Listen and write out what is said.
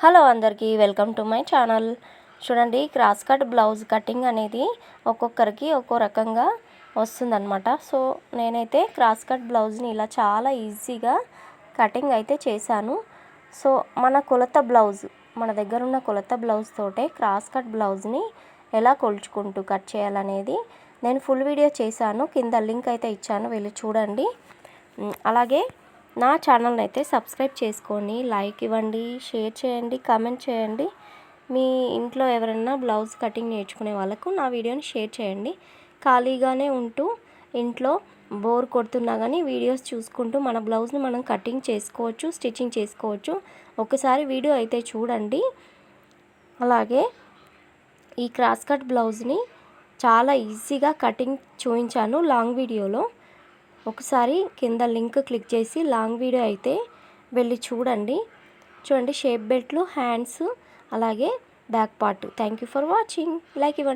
Hello అందరికీ welcome to my channel. చూడండి, cross cut blouse cutting అనేది ఒక్కొక్కరికి ఒక్కో రకంగా వస్తుందన్నమాట. సో నేనైతే క్రాస్ కట్ బ్లౌజ్ని ఇలా చాలా ఈజీగా కటింగ్ అయితే చేశాను. సో మన కొలత బ్లౌజ్, మన దగ్గర ఉన్న కొలత బ్లౌజ్ తోటే క్రాస్ కట్ బ్లౌజ్ని ఎలా కొలుచుకుంటూ కట్ చేయాలనేది నేను ఫుల్ వీడియో చేశాను. కింద లింక్ అయితే ఇచ్చాను, వెళ్ళి చూడండి. అలాగే నా ఛానల్ని అయితే సబ్స్క్రైబ్ చేసుకొని లైక్ ఇవ్వండి, షేర్ చేయండి, కామెంట్ చేయండి. మీ ఇంట్లో ఎవరైనా బ్లౌజ్ కటింగ్ నేర్చుకునే వాళ్ళకు నా వీడియోని షేర్ చేయండి. ఖాళీగానే ఉంటూ ఇంట్లో బోర్ కొడుతున్నా కానీ వీడియోస్ చూసుకుంటూ మన బ్లౌజ్ని మనం కటింగ్ చేసుకోవచ్చు, స్టిచ్చింగ్ చేసుకోవచ్చు. ఒకసారి వీడియో అయితే చూడండి. అలాగే ఈ క్రాస్ కట్ బ్లౌజ్ని చాలా ఈజీగా కటింగ్ చూపించాను లాంగ్ వీడియోలో. ఒకసారి కింద లింక్ క్లిక్ చేసి లాంగ్ వీడియో అయితే వెళ్ళి చూడండి. షేప్ బెల్ట్లు, హ్యాండ్స్, అలాగే back part. Thank you for watching. Like ఇవ్వండి.